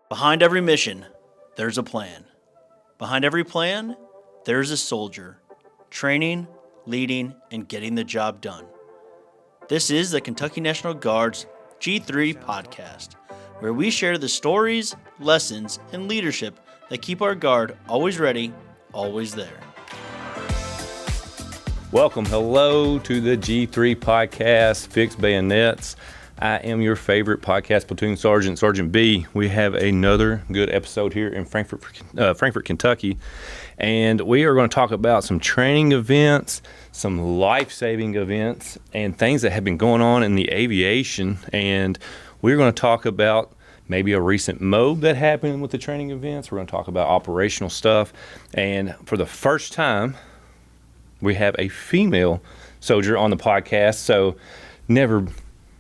Behind every mission, there's a plan. Behind every plan, there's a soldier, training, leading, and getting the job done. This is the Kentucky National Guard's G3 podcast, where we share the stories, lessons, and leadership that keep our Guard always ready, always there. Welcome, hello to the G3 podcast, Fix Bayonets. I am your favorite podcast platoon sergeant, Sergeant B. We have another good episode here in Frankfort, Kentucky, and we are going to talk about some training events, some life-saving events, and things that have been going on in the aviation. And we're going to talk about maybe a recent MOB that happened with the training events. We're going to talk about operational stuff, and for the first time, we have a female soldier on the podcast. So never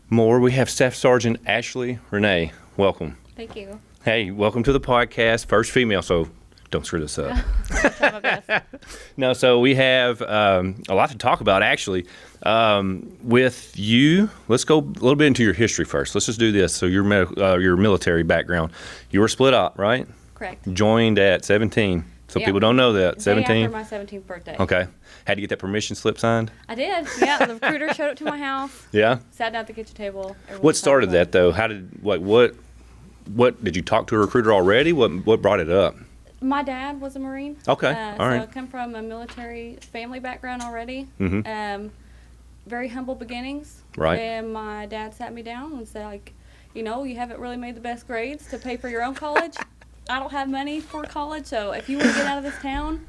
more. We have Staff Sergeant Ashley Renye. Welcome. Thank you. Hey, welcome to the podcast. First female, so don't screw this up. Try my best. No, so we have a lot to talk about, actually. With you, let's go a little bit into your history first. Let's just do this. So your military background, you were split up, right? Correct. Joined at 17. So people don't know that. 17. Day after my 17th birthday. Okay. Had to get that permission slip signed? I did. Yeah, the recruiter showed up to my house. Yeah. Sat down at the kitchen table. What started that, though? How did what did you talk to a recruiter already? What brought it up? My dad was a Marine. Okay. All right. So I come from a military family background already. Mm-hmm. Very humble beginnings. Right. And my dad sat me down and said, like, you haven't really made the best grades to pay for your own college. I don't have money for college, so if you want to get out of this town,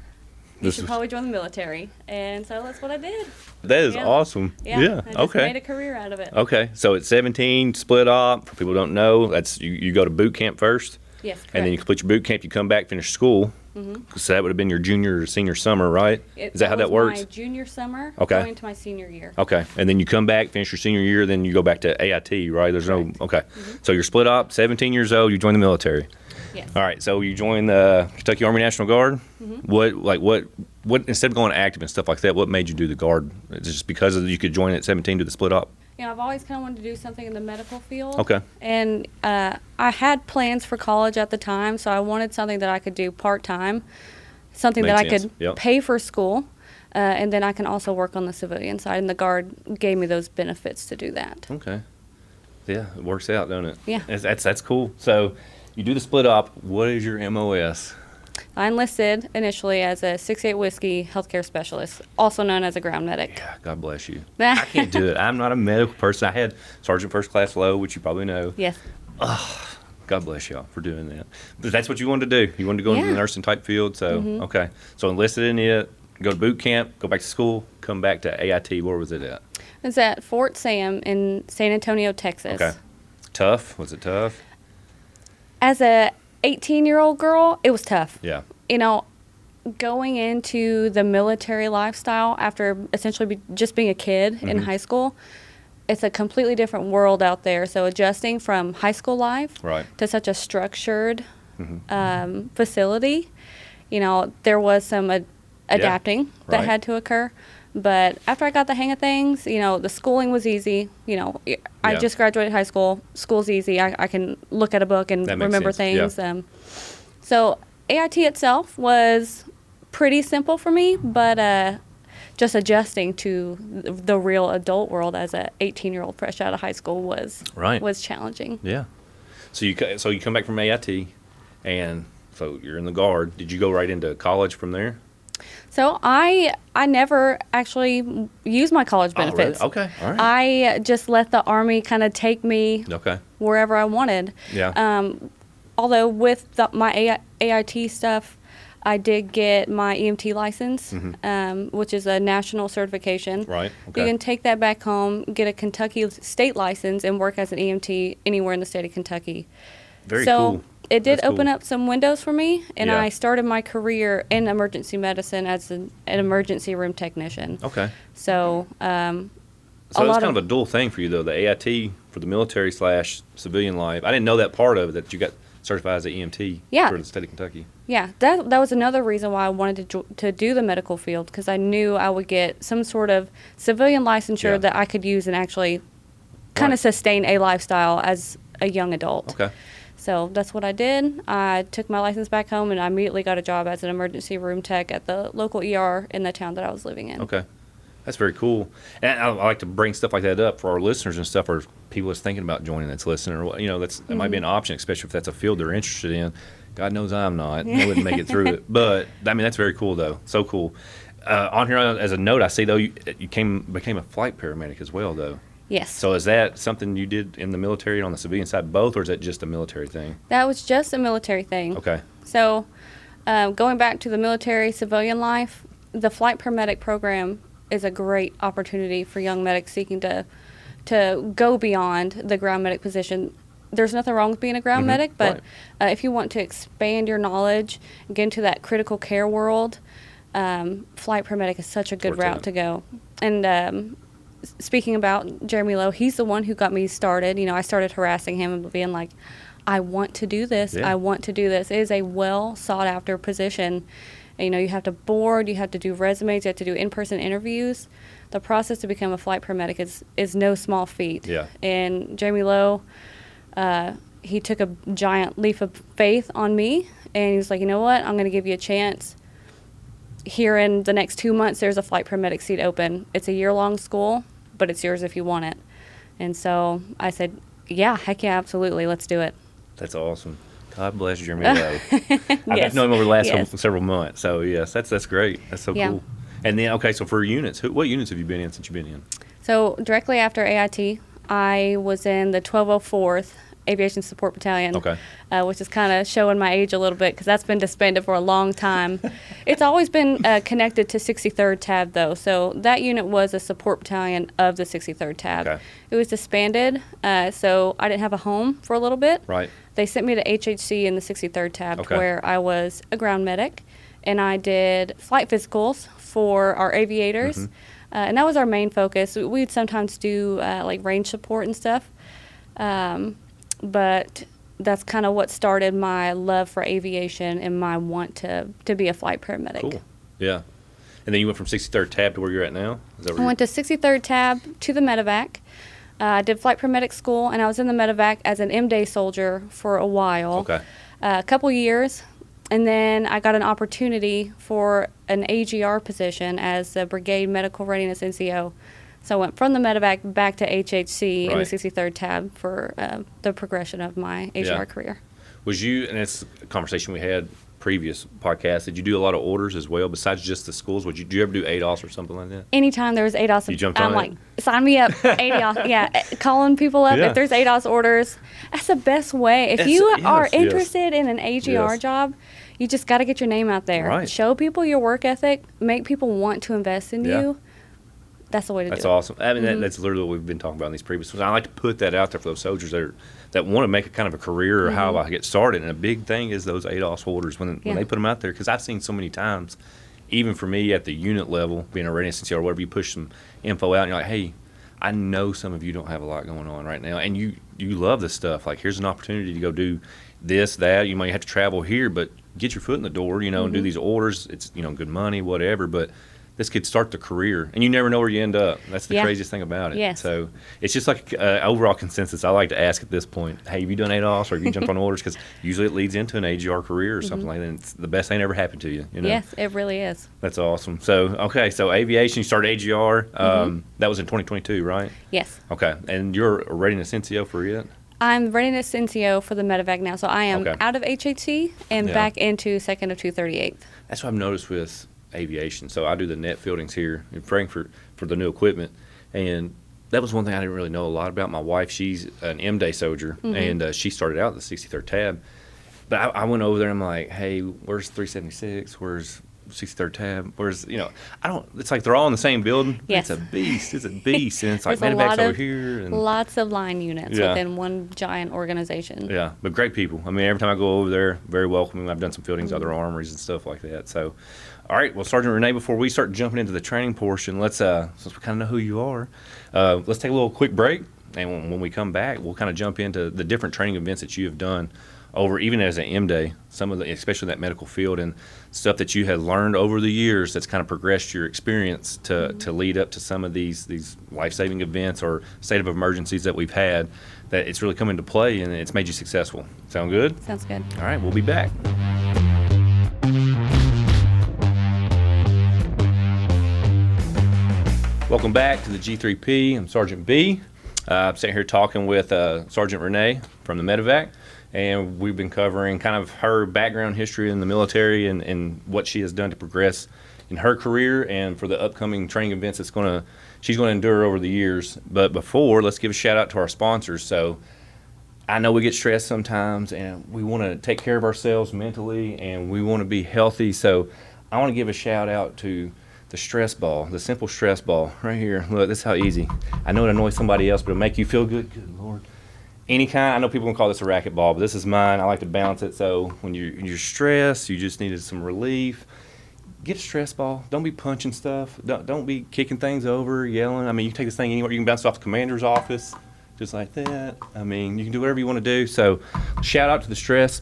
you should probably join the military. And so that's what I did. That is awesome. Yeah. I just okay. made a career out of it. Okay. So at 17, split up. For people who don't know, that's you go to boot camp first. Yes, correct. And then you complete your boot camp, you come back, finish school. Mm-hmm. So that would have been your junior or senior summer, right? Is that how that works? My junior summer, okay, going into my senior year. Okay. And then you come back, finish your senior year, then you go back to AIT, right? There's correct. no, okay. Mm-hmm. So you're split up, 17 years old, you join the military. Yes. All right, so you join the Kentucky Army National Guard. Mm-hmm. What instead of going active and stuff like that, what made you do the Guard? Is it just because you could join at 17 to the split up? I've always kind of wanted to do something in the medical field. Okay. And I had plans for college at the time, so I wanted something that I could do part-time, something Makes that I sense. could pay for school, and then I can also work on the civilian side, and the Guard gave me those benefits to do that. Okay. Yeah, it works out, doesn't it? Yeah. That's cool. So you do the split up. What is your MOS? I enlisted initially as a 6-8 whiskey healthcare specialist, also known as a ground medic. Yeah, God bless you. I can't do it. I'm not a medical person. I had Sergeant First Class Low, which you probably know. Yes. God bless y'all for doing that. But that's what you wanted to do. You wanted to go into the nursing type field. So, okay. So enlisted in it, go to boot camp, go back to school, come back to AIT. Where was it at? It's at Fort Sam in San Antonio, Texas. Okay. Tough? Was it tough? As a 18-year-old girl, it was tough. Yeah. Going into the military lifestyle after essentially just being a kid in high school, it's a completely different world out there. So adjusting from high school life to such a structured facility, there was some adapting that had to occur. But after I got the hang of things, the schooling was easy. I just graduated high school. School's easy. I can look at a book and remember things. Yeah. So AIT itself was pretty simple for me, but just adjusting to the real adult world as a 18-year-old fresh out of high school was challenging. Yeah. So you come back from AIT, and so you're in the Guard. Did you go right into college from there? So I never actually used my college benefits. Oh, really? Okay, all right. I just let the Army kind of take me wherever I wanted. Yeah. Although with my AIT stuff, I did get my EMT license, which is a national certification. Right, okay. You can take that back home, get a Kentucky state license, and work as an EMT anywhere in the state of Kentucky. Very cool. It did open up some windows for me, and I started my career in emergency medicine as an emergency room technician. Okay. So, so it's kind of a dual thing for you, though, the AIT for the military/civilian life. I didn't know that part of it, that you got certified as an EMT for the state of Kentucky. Yeah, that was another reason why I wanted to do the medical field, because I knew I would get some sort of civilian licensure that I could use and actually kind of sustain a lifestyle as a young adult. Okay. So that's what I did. I took my license back home, and I immediately got a job as an emergency room tech at the local ER in the town that I was living in. Okay. That's very cool. And I like to bring stuff like that up for our listeners and stuff, or people that's thinking about joining that's listening, or, that might be an option, especially if that's a field they're interested in. God knows I'm not. I wouldn't make it through it. But, that's very cool, though. So cool. On here, as a note, I see, though, you became a flight paramedic as well, though. Yes. So is that something you did in the military and on the civilian side both, or is that just a military thing? That was just a military thing. Okay. So going back to the military civilian life, the flight paramedic program is a great opportunity for young medics seeking to go beyond the ground medic position. There's nothing wrong with being a ground medic, but if you want to expand your knowledge and get into that critical care world, flight paramedic is such a good route to go. And speaking about Jeremy Lowe, he's the one who got me started. I started harassing him and being like, I want to do this. I want to do this. It is a well sought after position. You have to board, you have to do resumes, you have to do in-person interviews. The process to become a flight paramedic is no small feat. Yeah. And Jeremy Lowe, he took a giant leap of faith on me, and he was like, you know what, I'm going to give you a chance. Here in the next 2 months, there's a flight paramedic seat open. It's a year-long school, but it's yours if you want it. And so I said, yeah, heck yeah, absolutely, let's do it. That's awesome. God bless Jeremy Lowe. I've known him over the last several months. So, yes, that's great. That's so cool. And then, okay, so for units, what units have you been in since you've been in? So directly after AIT, I was in the 1204th Aviation Support Battalion, which is kind of showing my age a little bit because that's been disbanded for a long time. It's always been connected to 63rd Tab, though. So that unit was a support battalion of the 63rd Tab. Okay. It was disbanded, so I didn't have a home for a little bit. Right. They sent me to HHC in the 63rd Tab, where I was a ground medic, and I did flight physicals for our aviators, and that was our main focus. We'd sometimes do like range support and stuff, but that's kind of what started my love for aviation and my want to be a flight paramedic. Cool. Yeah. And then you went from 63rd Tab to where you're at now? Is that where I went to 63rd Tab to the medevac. I did flight paramedic school, and I was in the medevac as an M-Day soldier for a while, a couple years, and then I got an opportunity for an AGR position as the Brigade Medical Readiness NCO. So I went from the medevac back to HHC in the 63rd Tab for the progression of my AGR career. Was you, and it's a conversation we had previous podcast, did you do a lot of orders as well besides just the schools? Did you ever do ADOS or something like that? Anytime there was ADOS, you jumped on I'm like, sign me up. ADOS, calling people up if there's ADOS orders. That's the best way. If you are interested in an AGR job, you just got to get your name out there. Right. Show people your work ethic. Make people want to invest in you. That's the way to do it. That's awesome. I mean, that's literally what we've been talking about in these previous ones. I like to put that out there for those soldiers that want to make a kind of a career or how I get started. And a big thing is those ADOS orders when they put them out there. Because I've seen so many times, even for me at the unit level, being a readiness NCO or whatever, you push some info out and you're like, hey, I know some of you don't have a lot going on right now. And you love this stuff. Like, here's an opportunity to go do this, that. You might have to travel here, but get your foot in the door, and do these orders. It's, good money, whatever. But this could start the career, and you never know where you end up. That's the craziest thing about it. Yes. So it's just like overall consensus. I like to ask at this point, hey, have you done ADOS or have you jumped on orders? Because usually it leads into an AGR career or something like that. And it's the best thing ever happened to you. Yes, it really is. That's awesome. So, so aviation, you started AGR. That was in 2022, right? Yes. Okay. And you're a readiness NCO for it? I'm readiness NCO for the medevac now. So I am out of HHC and back into 2nd of 238th. That's what I've noticed with aviation. So I do the net fieldings here in Frankfort for the new equipment, and that was one thing I didn't really know a lot about. My wife, she's an M-Day soldier, and she started out at the 63rd Tab, but I went over there and I'm like, hey, where's 376, where's 63rd Tab, where's, I don't, it's like they're all in the same building. Yes. It's a beast, and it's like medevac's over here. And lots of line units within one giant organization. Yeah, but great people. I mean, every time I go over there, very welcoming. I've done some fieldings, other armories and stuff like that, so. All right, well, Sergeant Renye, before we start jumping into the training portion, let's, since we kind of know who you are, let's take a little quick break, and when we come back, we'll kind of jump into the different training events that you have done over, even as an M-Day, some of the, especially that medical field, and stuff that you had learned over the years that's kind of progressed your experience to lead up to some of these life-saving events or state of emergencies that we've had. that it's really come into play and it's made you successful. Sound good? Sounds good. All right, we'll be back. Welcome back to the G3P. I'm Sergeant B. I'm sitting here talking with Sergeant Renye from the Medevac, and we've been covering kind of her background history in the military and what she has done to progress in her career and for the upcoming training events she's going to endure over the years. But before, let's give a shout out to our sponsors. So I know we get stressed sometimes, and we want to take care of ourselves mentally, and we want to be healthy. So I want to give a shout out to the stress ball, the simple stress ball right here. Look, this is how easy. I know it annoys somebody else, but it'll make you feel good. Good Lord. Any kind. I know people can call this a racket ball, but this is mine. I like to bounce it. So when you're stressed, you just needed some relief, get a stress ball. Don't be punching stuff. Don't be kicking things over, yelling. I mean, you can take this thing anywhere. You can bounce it off the commander's office, just like that. I mean, you can do whatever you want to do. So shout out to the stress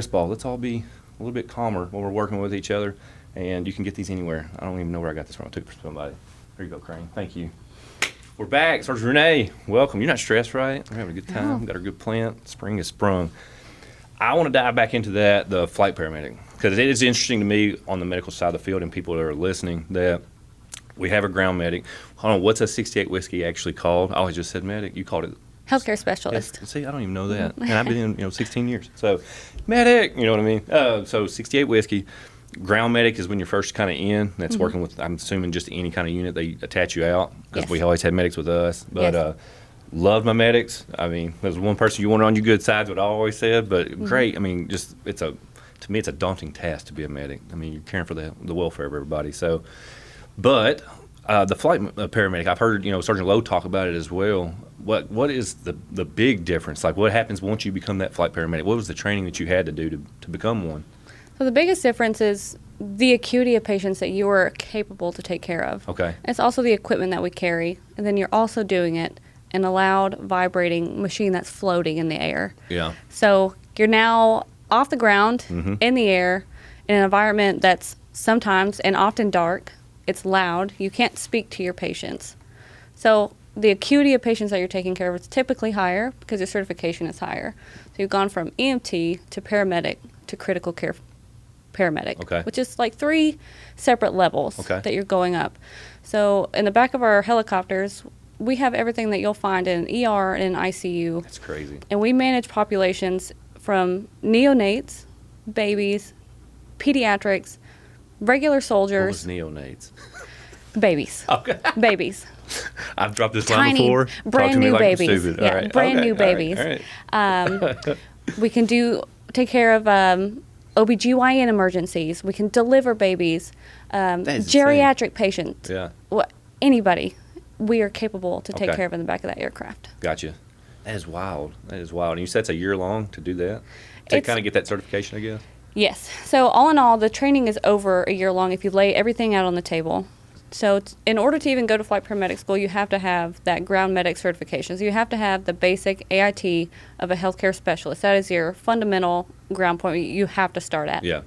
ball. Let's all be a little bit calmer when we're working with each other. And you can get these anywhere. I don't even know where I got this from. I took it from somebody. There you go, Crane. Thank you. We're back. Sergeant Renye, welcome. You're not stressed, right? We're having a good time. No. Got a good plant. Spring is sprung. I want to dive back into the flight paramedic, because it is interesting to me on the medical side of the field and people that are listening that we have a ground medic. Hold on, what's a 68 whiskey actually called? I always just said medic. You called it Healthcare specialist. See, I don't even know that. And I've been in 16 years. So medic, you know what I mean? So 68 whiskey. Ground medic is when you're first kind of in. That's working with, I'm assuming, just any kind of unit. They attach you out, because we always had medics with us. But loved my medics. I mean, there's one person you want on your good sides, what I always said. But great. I mean, just to me, it's a daunting task to be a medic. I mean, you're caring for the welfare of everybody. So, but the flight paramedic, I've heard Sergeant Lowe talk about it as well. What is the big difference? Like, what happens once you become that flight paramedic? What was the training that you had to do to become one? So the biggest difference is the acuity of patients that you are capable to take care of. Okay. It's also the equipment that we carry, and then you're also doing it in a loud, vibrating machine that's floating in the air. Yeah. So you're now off the ground, in the air, in an environment that's sometimes and often dark. It's loud. You can't speak to your patients. So the acuity of patients that you're taking care of is typically higher because your certification is higher. So you've gone from EMT to paramedic to critical care paramedic, which is like 3 separate levels that you're going up. So in the back of our helicopters, we have everything that you'll find in an ER and an ICU. That's crazy. And we manage populations from neonates, babies, pediatrics, regular soldiers. What was neonates? Babies. Okay. Babies. I've dropped this line before. Brand new babies. Stupid. Yeah, all right. brand new babies. All right. We can take care of OBGYN emergencies. We can deliver babies, geriatric patients. Yeah. Anybody we are capable to take care of in the back of that aircraft. Gotcha. That is wild. And you said it's a year long to do that? To kind of get that certification, I guess? Yes. So all in all, the training is over a year long if you lay everything out on the table. So in order to even go to flight paramedic school, you have to have that ground medic certification. So you have to have the basic AIT of a healthcare specialist. That is your fundamental ground point you have to start at. Yeah.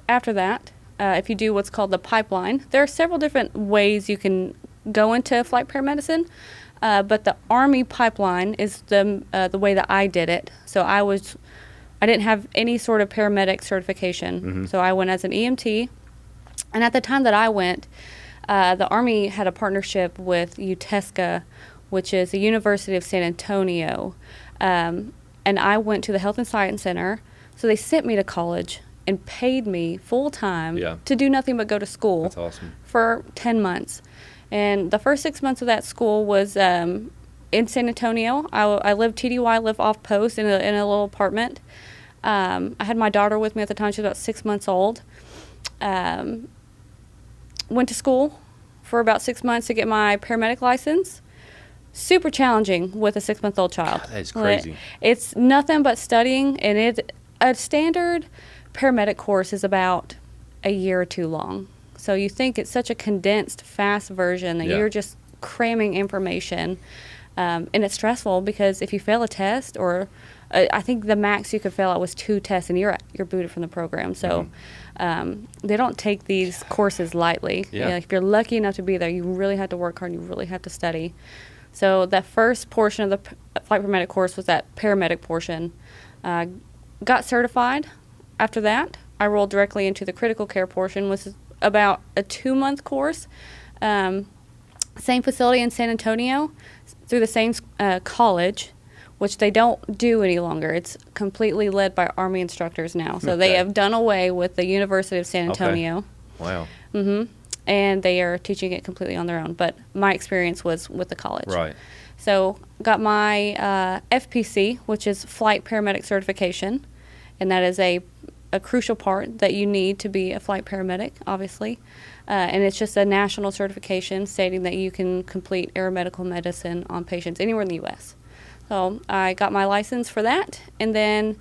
After that, if you do what's called the pipeline, there are several different ways you can go into flight paramedicine, but the Army pipeline is the way that I did it. So I didn't have any sort of paramedic certification. So I went as an EMT, and at the time that I went, the Army had a partnership with UTESCA, which is the University of San Antonio, and I went to the Health and Science Center. So they sent me to college and paid me full-time to do nothing but go to school. That's awesome. For 10 months. And the first 6 months of that school was in San Antonio. I lived TDY, lived off post in a little apartment. I had my daughter with me at the time. She was about 6 months old. Went to school for about 6 months to get my paramedic license. Super challenging with a 6-month-old child. That's crazy. It's nothing but studying, and a standard paramedic course is about a year or 2 long. So you think it's such a condensed, fast version that you're just cramming information, and it's stressful because if you fail a test, or I think the max you could fail at was 2 tests, and you're booted from the program. So they don't take these courses lightly. Yeah. If you're lucky enough to be there, you really have to work hard and you really have to study. So the first portion of the flight paramedic course was that paramedic portion. Got certified. After that, I rolled directly into the critical care portion, which is about a 2-month course. Same facility in San Antonio, through the same college, which they don't do any longer. It's completely led by Army instructors now. So they have done away with the University of San Antonio. Wow. And they are teaching it completely on their own. But my experience was with the college. Right. So got my FPC, which is Flight Paramedic Certification, and that is a crucial part that you need to be a flight paramedic, obviously. And it's just a national certification stating that you can complete aeromedical medicine on patients anywhere in the U.S. So I got my license for that, and then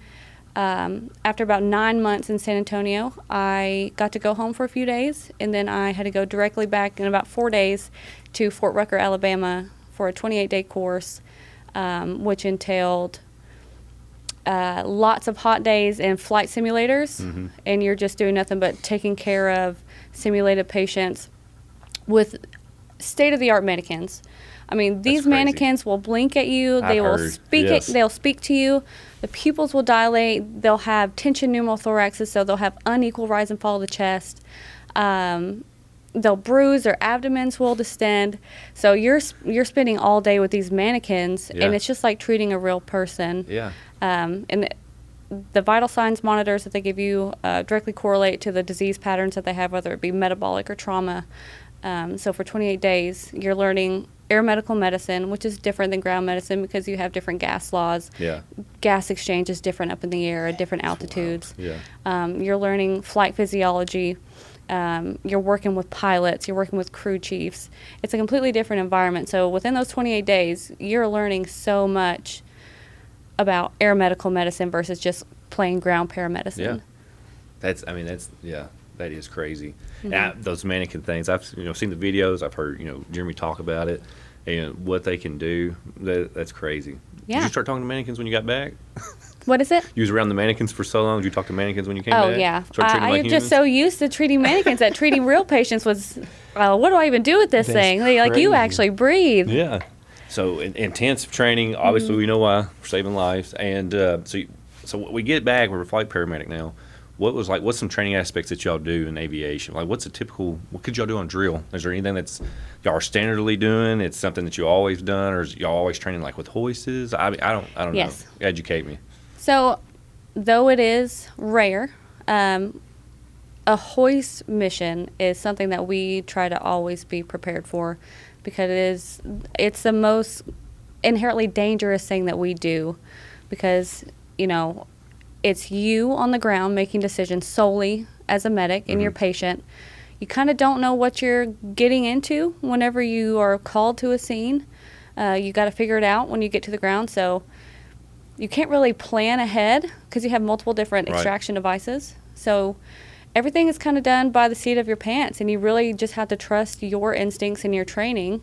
after about 9 months in San Antonio, I got to go home for a few days, and then I had to go directly back in about 4 days to Fort Rucker, Alabama for a 28-day course, which entailed lots of hot days and flight simulators, and you're just doing nothing but taking care of simulated patients with state-of-the-art mannequins. I mean, these mannequins will blink at you. They will speak. They'll speak to you. The pupils will dilate. They'll have tension pneumothoraxes, so they'll have unequal rise and fall of the chest. They'll bruise. Their abdomens will distend. So you're spending all day with these mannequins, and it's just like treating a real person. Yeah. And the vital signs monitors that they give you directly correlate to the disease patterns that they have, whether it be metabolic or trauma. So for 28 days, you're learning aeromedical medicine, which is different than ground medicine because you have different gas laws. Yeah. Gas exchange is different up in the air at different altitudes. Yeah. You're learning flight physiology. You're working with pilots. You're working with crew chiefs. It's a completely different environment. So within those 28 days, you're learning so much about aeromedical medicine versus just plain ground paramedicine. Yeah. That is crazy. Those mannequin things, I've seen the videos, I've heard Jeremy talk about it, and what they can do. That's crazy. Yeah. Did you start talking to mannequins when you got back? What is it? You was around the mannequins for so long. Did you talk to mannequins when you came back? Oh yeah. I'm just so used to treating mannequins that treating real patients was, what do I even do with this thing? Like you actually breathe. Yeah. So intensive training. Obviously, we know why. We're saving lives. And so we get back. We're a flight paramedic now. What's some training aspects that y'all do in aviation? Like, what could y'all do on drill? Is there anything that's y'all are standardly doing? It's something that you always done, or is y'all always training like with hoists? I don't Yes. know. Educate me. So, though it is rare, a hoist mission is something that we try to always be prepared for, because it's the most inherently dangerous thing that we do, because it's you on the ground making decisions solely as a medic and your patient. You kind of don't know what you're getting into whenever you are called to a scene. You got to figure it out when you get to the ground. So you can't really plan ahead because you have multiple different extraction devices. So everything is kind of done by the seat of your pants, and you really just have to trust your instincts and your training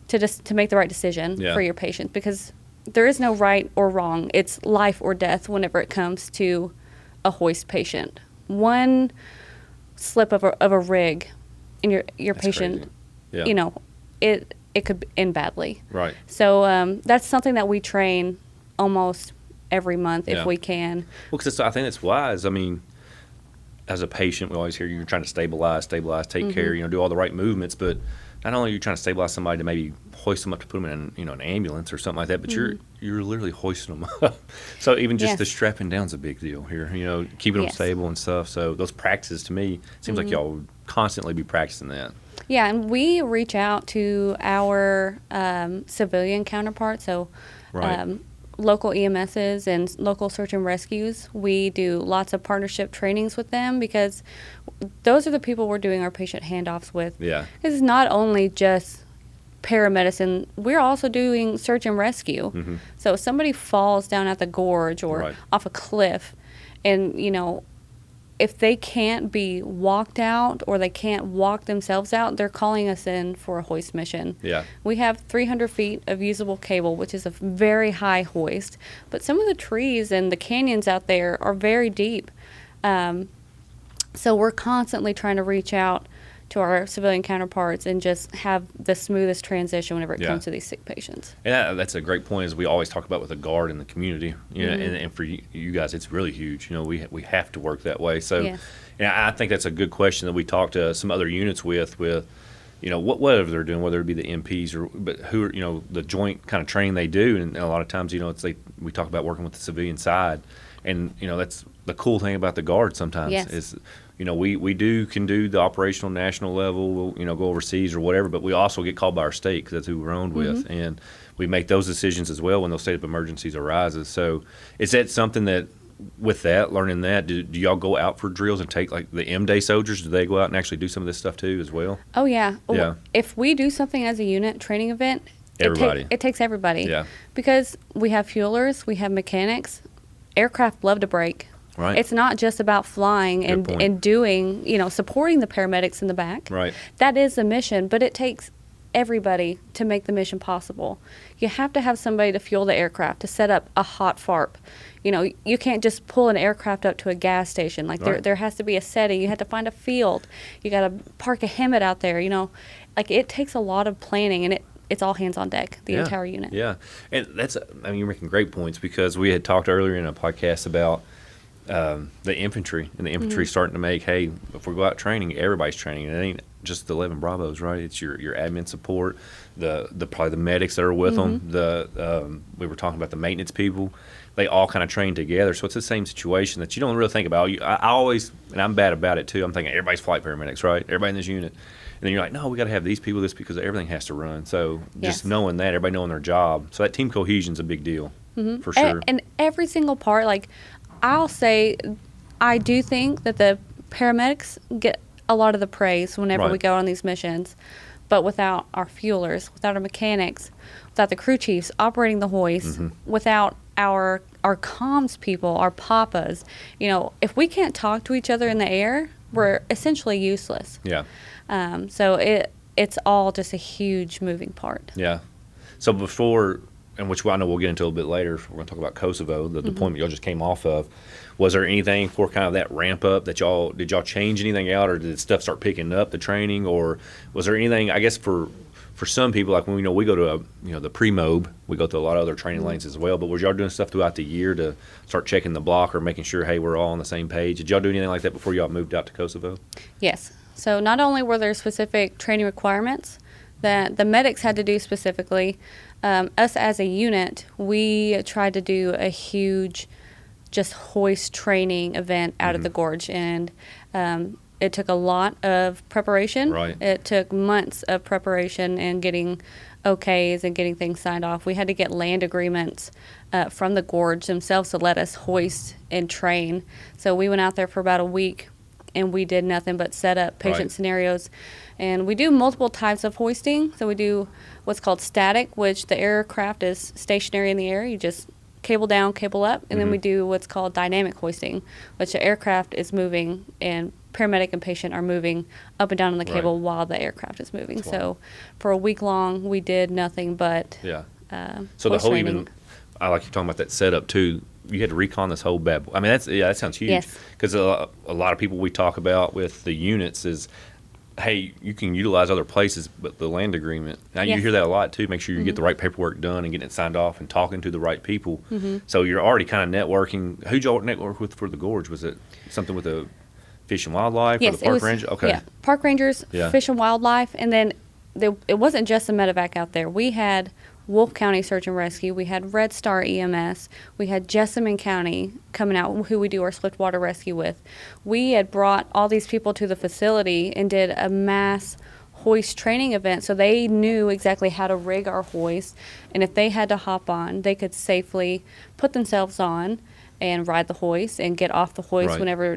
to make the right decision for your patient, because there is no right or wrong. It's life or death whenever it comes to a hoist patient. One slip of a rig and your patient, it could end badly. Right. So that's something that we train almost every month if we can. Well, because I think that's wise. I mean, as a patient, we always hear you're trying to stabilize, take care, do all the right movements, but not only are you trying to stabilize somebody to maybe hoist them up to put them in an ambulance or something like that, but you're literally hoisting them up. So even just the strapping down's a big deal here, keeping them stable and stuff. So those practices, to me, it seems like y'all would constantly be practicing that. Yeah, and we reach out to our civilian counterparts, so local EMSs and local search and rescues. We do lots of partnership trainings with them, because those are the people we're doing our patient handoffs with. Yeah. This is not only just paramedicine, we're also doing search and rescue. So if somebody falls down at the gorge or off a cliff, and if they can't be walked out or they can't walk themselves out, they're calling us in for a hoist mission. Yeah. We have 300 feet of usable cable, which is a very high hoist, but some of the trees and the canyons out there are very deep. So we're constantly trying to reach out to our civilian counterparts and just have the smoothest transition whenever it comes to these sick patients. And that's a great point, as we always talk about with the Guard in the community. And for you guys, it's really huge. We have to work that way. So, I think that's a good question that we talked to some other units with whatever they're doing, whether it be the MPs but who are, the joint kind of training they do. And a lot of times, we talk about working with the civilian side. And, that's the cool thing about the Guard sometimes is, we can do the operational national level, we'll, go overseas or whatever, but we also get called by our state because that's who we're owned with. And we make those decisions as well when those state of emergencies arises. So is that something that, with that, learning that, do y'all go out for drills and take, like, the M-Day soldiers? Do they go out and actually do some of this stuff too as well? Oh, yeah. If we do something as a unit training event, it takes everybody. Yeah. Because we have fuelers, we have mechanics. Aircraft love to break. Right. It's not just about flying and doing, supporting the paramedics in the back. Right. That is the mission, but it takes everybody to make the mission possible. You have to have somebody to fuel the aircraft, to set up a hot FARP. You can't just pull an aircraft up to a gas station. Like, there has to be a setting. You have to find a field. You got to park a HEMT out there. Like, it takes a lot of planning, and it's all hands on deck, the entire unit. Yeah. And you're making great points, because we had talked earlier in a podcast about the infantry, and the infantry starting to make, hey, if we go out training, everybody's training. And it ain't just the 11 Bravos, right? It's your admin support, probably the medics that are with them. We were talking about the maintenance people. They all kind of train together. So it's the same situation that you don't really think about. I always, and I'm bad about it too, I'm thinking everybody's flight paramedics, right? Everybody in this unit. And then you're like, no, we got to have these people, this, because everything has to run. So just knowing that, everybody knowing their job. So that team cohesion's a big deal, for sure. And every single part, like, I'll say, I do think that the paramedics get a lot of the praise whenever we go on these missions. But without our fuelers, without our mechanics, without the crew chiefs operating the hoist, without our comms people, our papas, if we can't talk to each other in the air, we're essentially useless. Yeah. So it's all just a huge moving part. Yeah. So before, and which I know we'll get into a little bit later, we're going to talk about Kosovo, the deployment y'all just came off of. Was there anything for kind of that ramp up that did y'all change anything out, or did stuff start picking up the training, or was there anything, I guess, for some people, like when we go to the pre-mob, we go through a lot of other training lanes as well, but was y'all doing stuff throughout the year to start checking the block or making sure, hey, we're all on the same page? Did y'all do anything like that before y'all moved out to Kosovo? Yes. So not only were there specific training requirements that the medics had to do specifically, us as a unit, we tried to do a huge just hoist training event out of the gorge, and it took a lot of preparation. Right. It took months of preparation and getting okays and getting things signed off. We had to get land agreements from the gorge themselves to let us hoist and train. So we went out there for about a week, and we did nothing but set up patient scenarios. And we do multiple types of hoisting. So we do what's called static, which the aircraft is stationary in the air. You just cable down, cable up. And then we do what's called dynamic hoisting, which the aircraft is moving and paramedic and patient are moving up and down on the cable while the aircraft is moving. So for a week long, we did nothing but so the whole training. I like you talking about that setup too. You had to recon this whole bad boy. I mean, that sounds huge. Because a lot of people we talk about with the units is, hey, you can utilize other places, but the land agreement. Now you hear that a lot too. Make sure you get the right paperwork done and getting it signed off and talking to the right people. So you're already kind of networking. Who'd y'all network with for the gorge? Was it something with the Fish and Wildlife or the Park Rangers? Okay. Yeah, Park Rangers, Fish and Wildlife, and then it wasn't just a medevac out there. We had Wolf County Search and Rescue, we had Red Star EMS, we had Jessamine County coming out, who we do our swift water rescue with. We had brought all these people to the facility and did a mass hoist training event, so they knew exactly how to rig our hoist, and if they had to hop on, they could safely put themselves on and ride the hoist and get off the hoist whenever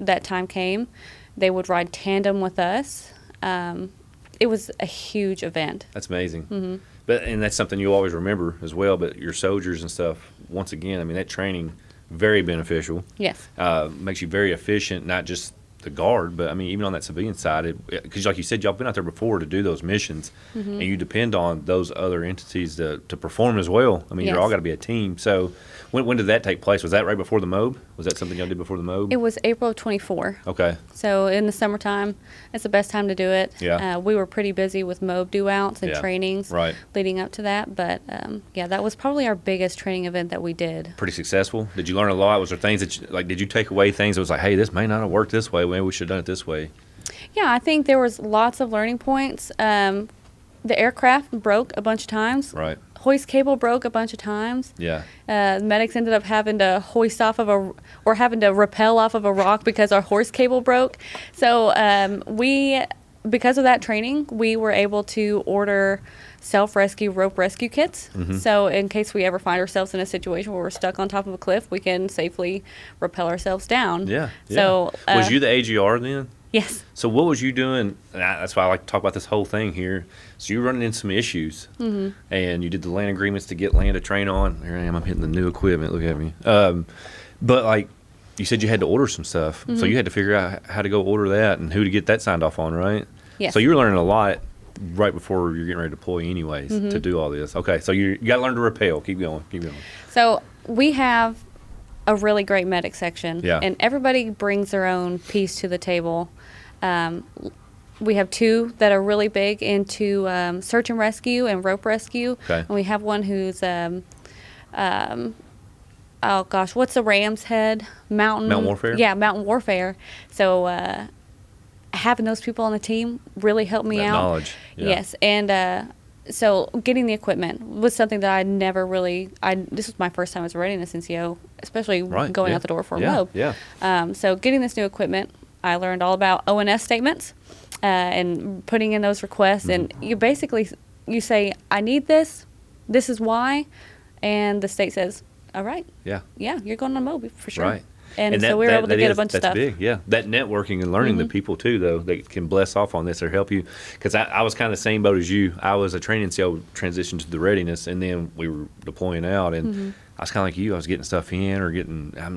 that time came. They would ride tandem with us. It was a huge event. That's amazing. And that's something you always remember as well. But your soldiers and stuff, once again, I mean, that training, very beneficial. Yes. Makes you very efficient, not just the Guard, but I mean, even on that civilian side, because like you said, y'all been out there before to do those missions, and you depend on those other entities to perform as well. I mean, you're all got to be a team. So when did that take place? Was that right before the MOB? Was that something y'all did before the MOB? It was April of 24. Okay. So in the summertime, it's the best time to do it. Yeah. We were pretty busy with MOB due-outs and trainings leading up to that. But, that was probably our biggest training event that we did. Pretty successful? Did you learn a lot? Was there things that, did you take away things that was like, hey, this may not have worked this way. Maybe we should have done it this way? Yeah, I think there was lots of learning points. The aircraft broke a bunch of times. Right. Hoist cable broke a bunch of times. Yeah. Medics ended up having to hoist off of or having to rappel off of a rock because our hoist cable broke. So because of that training, we were able to order self-rescue rope rescue kits. So in case we ever find ourselves in a situation where we're stuck on top of a cliff, we can safely rappel ourselves down. Yeah. So was you the AGR then? Yes. So what was you doing? That's why I like to talk about this whole thing here. So you were running into some issues, and you did the land agreements to get land to train on. Here I am. I'm hitting the new equipment. Look at me. But like you said, you had to order some stuff. So you had to figure out how to go order that and who to get that signed off on, right? Yes. So you were learning a lot right before you're getting ready to deploy anyways to do all this. Okay. So you got to learn to rappel. Keep going. So we have a really great medic section. Yeah. And everybody brings their own piece to the table. We have two that are really big into search and rescue and rope rescue. Okay. And we have one who's, what's the ram's head? Mountain warfare? Yeah, mountain warfare. So having those people on the team really helped me That out. knowledge. Yeah. Yes. And so getting the equipment was something that I never really, this was my first time as a readiness NCO, especially going out the door for a MOB. Yeah. So getting this new equipment, I learned all about ONS statements and putting in those requests. And you basically, you say, I need this, this is why, and the state says, all right. Yeah. Yeah, you're going on a MOB for sure. Right. And so we were able to get a bunch of stuff. That's big, yeah. That networking and learning the people, too, though, that can bless off on this or help you. Because I was kind of the same boat as you. I was a training NCO, transitioned to the readiness, and then we were deploying out. And I was kind of like you. I was getting stuff in or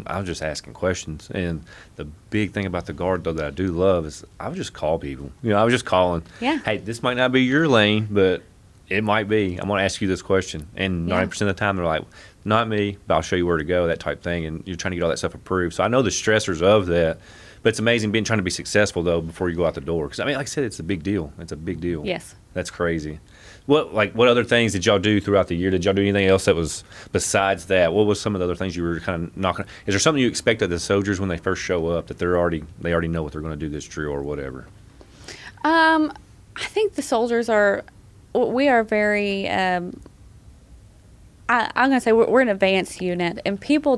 I was just asking questions. And the big thing about the Guard, though, that I do love is I would just call people. I was just calling. Yeah. Hey, this might not be your lane, but it might be. I'm going to ask you this question. And 90% of the time, they're like, not me, but I'll show you where to go, that type thing. And you're trying to get all that stuff approved. So I know the stressors of that. But it's amazing trying to be successful, though, before you go out the door. Because, I mean, like I said, it's a big deal. It's a big deal. Yes. That's crazy. What other things did y'all do throughout the year? Did y'all do anything else that was besides that? What was some of the other things you were kind of knocking? Is there something you expect of the soldiers when they first show up that they already know what they're going to do this drill or whatever? I think the soldiers we are very, I'm going to say we're an advanced unit, and people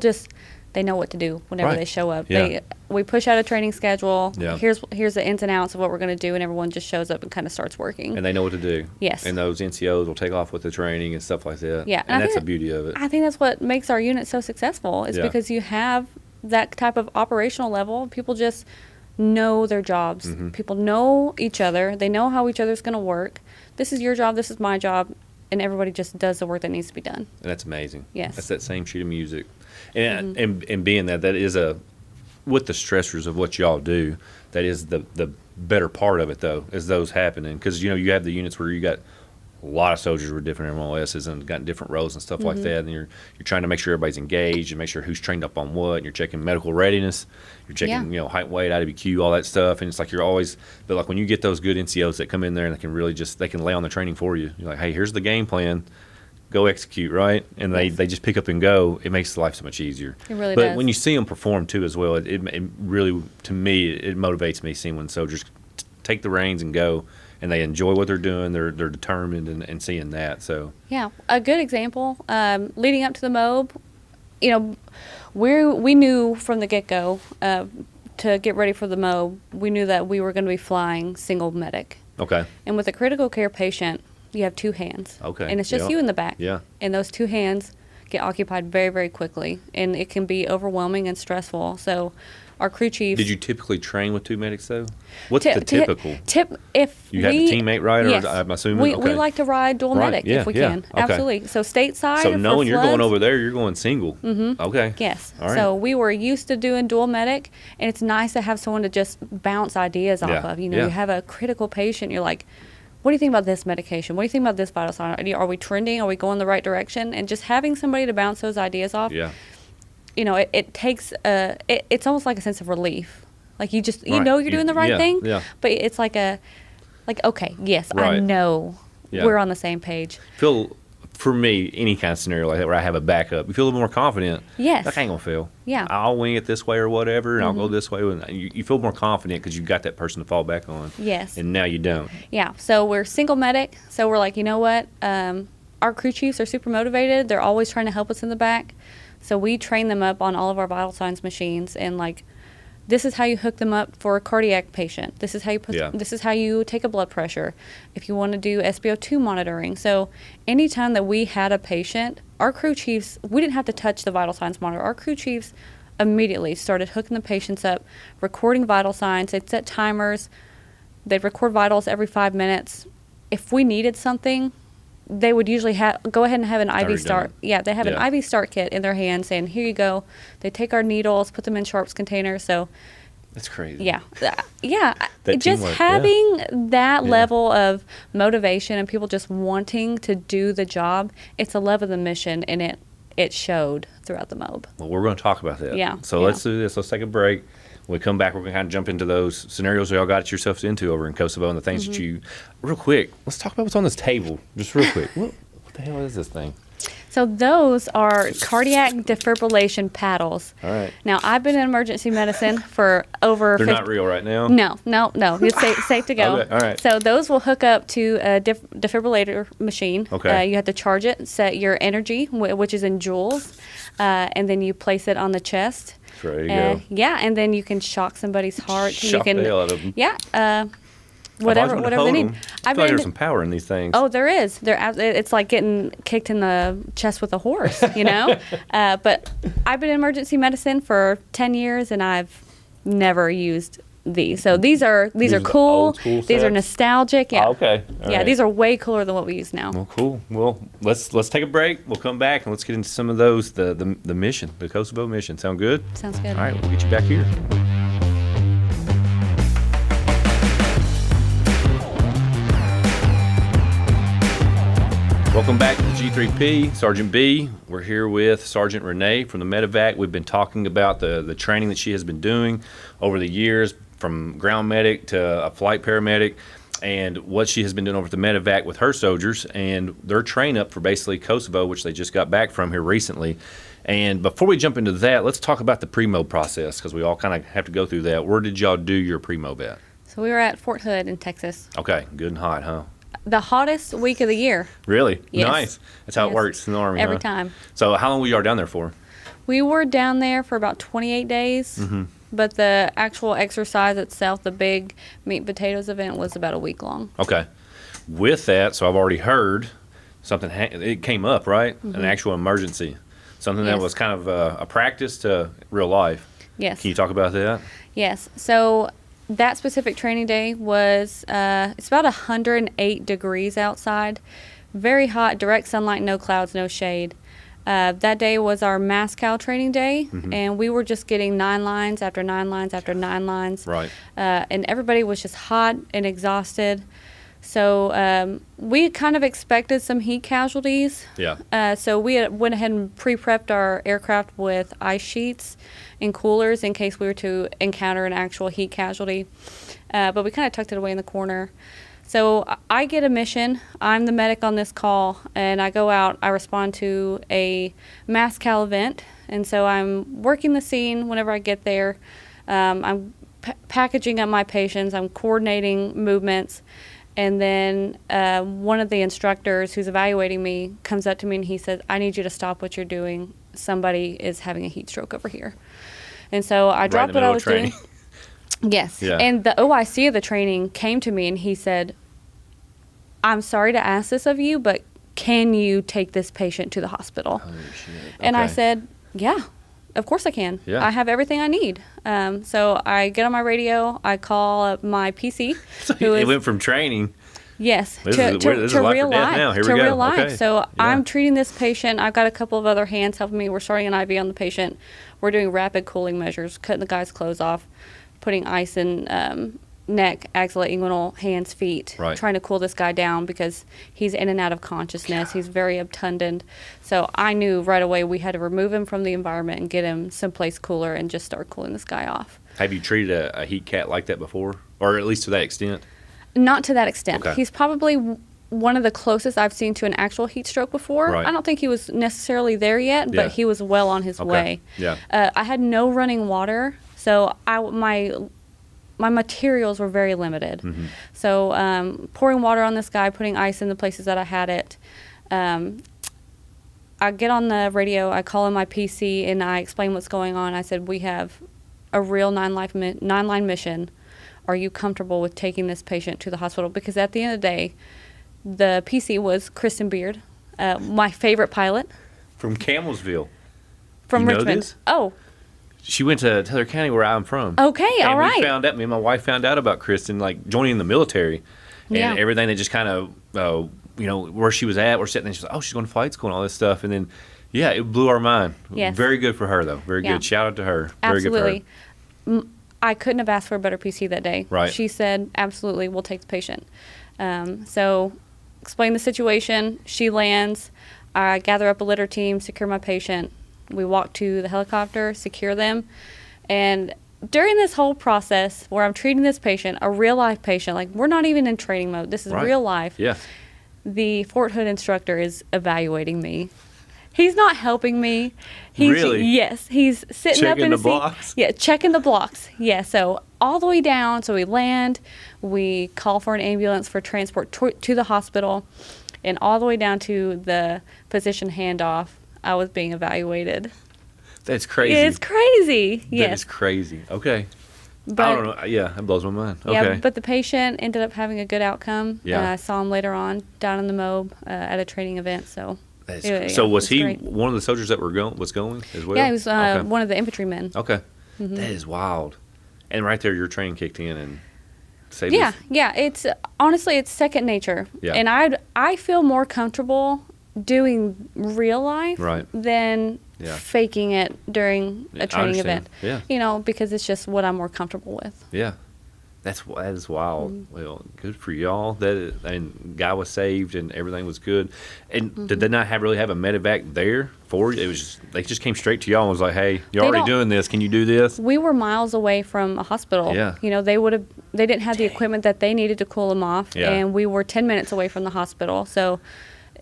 they know what to do whenever they show up. Yeah. We push out a training schedule. Yeah. Here's the ins and outs of what we're going to do, and everyone just shows up and kind of starts working. And they know what to do. Yes. And those NCOs will take off with the training and stuff like that. Yeah. And that's the beauty of it. I think that's what makes our unit so successful is because you have that type of operational level. People just know their jobs. People know each other. They know how each other's going to work. This is your job. This is my job. And everybody just does the work that needs to be done. And that's amazing. Yes. That's that same sheet of music. And and being that is with the stressors of what y'all do, that is the better part of it, though, is those happening. Because, you have the units where you got a lot of soldiers with different MOSs and got different roles and stuff like that. And you're trying to make sure everybody's engaged and make sure who's trained up on what. And you're checking medical readiness. You're checking, height, weight, IWQ, all that stuff. And it's like but like when you get those good NCOs that come in there and they can really they can lay on the training for you. You're like, hey, here's the game plan. Go execute, right? And they just pick up and go. It makes life so much easier. It really does. But when you see them perform, too, as well, it really, to me, it motivates me seeing when soldiers take the reins and go, and they enjoy what they're doing. They're determined and seeing that. So yeah, a good example, leading up to the MOB, we knew from the get-go to get ready for the MOB, we knew that we were going to be flying single medic. Okay. And with a critical care patient, you have two hands. Okay. And it's just you in the back. Yeah. And those two hands get occupied very, very quickly, and it can be overwhelming and stressful. So our crew chiefs... Did you typically train with 2 medics, though? What's the typical? If you had the teammate ride, or yes, I'm assuming? We like to ride dual medic if we can. Okay. Absolutely. So stateside. So knowing you're going over there, you're going single. Mm-hmm. Okay. Yes. All right. So we were used to doing dual medic, and it's nice to have someone to just bounce ideas off of. You know, you have a critical patient, you're like, what do you think about this medication? What do you think about this vital sign? Are we trending? Are we going the right direction? And just having somebody to bounce those ideas off. Yeah. You know, it takes it's almost like a sense of relief. Like you know you're doing the right thing, but it's like okay, yes, I know we're on the same page. For me, any kind of scenario like that where I have a backup, you feel a little more confident. Yes. Like, I ain't gonna fail. Yeah. I'll wing it this way or whatever, and I'll go this way. And you feel more confident because you've got that person to fall back on. Yes. And now you don't. Yeah. So we're single medic. So we're like, you know what? Our crew chiefs are super motivated. They're always trying to help us in the back. So we train them up on all of our vital signs machines, and like, this is how you hook them up for a cardiac patient. This is how you this is how you take a blood pressure. If you want to do SpO2 monitoring. So anytime that we had a patient, our crew chiefs, we didn't have to touch the vital signs monitor. Our crew chiefs immediately started hooking the patients up, recording vital signs. They'd set timers. They'd record vitals every 5 minutes. If we needed something, they would usually go ahead and have an IV start. Yeah, they have an IV start kit in their hand saying, here you go. They take our needles, put them in Sharps containers. So that's crazy. Yeah. Just having that level of motivation and people just wanting to do the job, it's a love of the mission, and it showed throughout the MOB. Well, we're going to talk about that. Yeah. So let's do this. Let's take a break. When we come back, we're going to kind of jump into those scenarios y'all got yourselves into over in Kosovo and the things that you... Real quick, let's talk about what's on this table. Just real quick. What the hell is this thing? So those are cardiac defibrillation paddles. All right. Now, I've been in emergency medicine for over... They're not real right now? No. It's safe to go. Okay. All right. So those will hook up to a defibrillator machine. Okay. You have to charge it, set your energy, which is in joules, and then you place it on the chest. There you go. Yeah, and then you can shock somebody's heart. Shock the hell out of them. Yeah. Whatever they need. I feel like there's some power in these things. Oh, there is. It's like getting kicked in the chest with a horse, you know? But I've been in emergency medicine for 10 years, and I've never used these. So these are cool. These are nostalgic. Yeah. Oh, okay. All right. These are way cooler than what we use now. Well, cool. Well, let's take a break. We'll come back and let's get into some of those. The mission, the Kosovo mission. Sound good? Sounds good. All right, we'll get you back here. Welcome back to the G3P, Sergeant B. We're here with Sergeant Renye from the Medevac. We've been talking about the training that she has been doing over the years, from ground medic to a flight paramedic, and what she has been doing over at the Medevac with her soldiers and their train up for basically Kosovo, which they just got back from here recently. And before we jump into that, let's talk about the pre-mob process, because we all kind of have to go through that. Where did y'all do your pre-mob at? So we were at Fort Hood in Texas. Okay, good and hot, huh? The hottest week of the year. Really? Yes. Nice. That's how it works in the Army, every time. So how long were you down there for? We were down there for about 28 days, but the actual exercise itself, the big meat and potatoes event, was about a week long. Okay. With that, so I've already heard something, it came up, right? An actual emergency. Something that was kind of a practice to real life. Yes. Can you talk about that? Yes. So that specific training day was, it's about 108 degrees outside. Very hot, direct sunlight, no clouds, no shade. That day was our mass cow training day, and we were just getting 9 lines after 9 lines after 9 lines. Right. And everybody was just hot and exhausted. So we kind of expected some heat casualties. Yeah. So we went ahead and pre-prepped our aircraft with ice sheets and coolers in case we were to encounter an actual heat casualty. But we kind of tucked it away in the corner. So I get a mission. I'm the medic on this call, and I go out. I respond to a mass cal event, and so I'm working the scene whenever I get there. I'm packaging up my patients. I'm coordinating movements. And then one of the instructors who's evaluating me comes up to me and he says, I need you to stop what you're doing. Somebody is having a heat stroke over here. And so I dropped what I was doing. Yes. Yeah. And the OIC of the training came to me and he said, I'm sorry to ask this of you, but can you take this patient to the hospital? Oh, shit. And I Okay. said, yeah, of course I can. Yeah. I have everything I need. So I get on my radio, I call up my PC. So who it is- went from training. Yes, This to, is- to, this is to life or real death life. now. Here we to go. real life. Okay. So Yeah. I'm treating this patient. I've got a couple of other hands helping me. We're starting an IV on the patient. We're doing rapid cooling measures, cutting the guy's clothes off, putting ice in neck, axilla, inguinal, hands, feet, Right. trying to cool this guy down because he's in and out of consciousness. He's very obtunded. So I knew right away we had to remove him from the environment and get him someplace cooler and just start cooling this guy off. Have you treated a heat cat like that before, or at least to that extent? Not to that extent. Okay. He's probably one of the closest I've seen to an actual heat stroke before. Right. I don't think he was necessarily there yet, but Yeah. he was well on his Okay. way. Yeah. I had no running water, so my materials were very limited. Mm-hmm. So pouring water on this guy, putting ice in the places that I had it. I get on the radio, I call in my PC, and I explain what's going on. I said, we have a real nine-line mission. Are you comfortable with taking this patient to the hospital? Because at the end of the day, the PC was Kristen Beard, my favorite pilot From Camelsville. from You know Richmond. this? Oh, She went to Taylor County, where I'm from. okay, And all right. we found out, me and my wife found out about Kristen, like, joining the military. And Yeah. everything that just kind of, where she was at, we're sitting there, she's like, oh, she's going to flight school and all this stuff. And then, yeah, it blew our mind. Yes. Very good for her, though. Very Yeah. good. Shout out to her. Very Absolutely. good for her. I couldn't have asked for a better PC that day. Right. She said, absolutely, we'll take the patient. So explain the situation. She lands. I gather up a litter team, secure my patient. We walk to the helicopter, secure them. And during this whole process where I'm treating this patient, a real life patient, like we're not even in training mode. This is Right. real life. Yeah. The Fort Hood instructor is evaluating me. He's not helping me. He's, Really? Yes. He's sitting up Checking in the seat. blocks? Yeah, checking the blocks. Yeah, so all the way down. So we land. We call for an ambulance for transport to the hospital. And all the way down to the physician handoff, I was being evaluated. That's crazy. It's crazy. That Yes. is crazy. Okay. But, I don't know. Yeah, that blows my mind. Okay. Yeah, but the patient ended up having a good outcome. Yeah. I saw him later on down in the MOB at a training event. So That's yeah, so was it's he great. one of the soldiers that was going as well? Yeah, he was Okay. one of the infantrymen. Okay. Mm-hmm. That is wild. And right there, your training kicked in and saved Yeah, us. yeah. It's honestly, it's second nature. Yeah. And I feel more comfortable doing real life Right. than Yeah. faking it during Yeah, I a training understand. event. Yeah. Because it's just what I'm more comfortable with. Yeah. That is wild. Mm-hmm. Well, good for y'all. And guy was saved and everything was good. And Mm-hmm. did they not really have a medevac there for you? It was they just came straight to y'all and was like, "Hey, you're They already don't- doing this. Can you do this?" We were miles away from a hospital. Yeah. They didn't have the equipment that they needed to cool them off, Yeah. and we were 10 minutes away from the hospital. So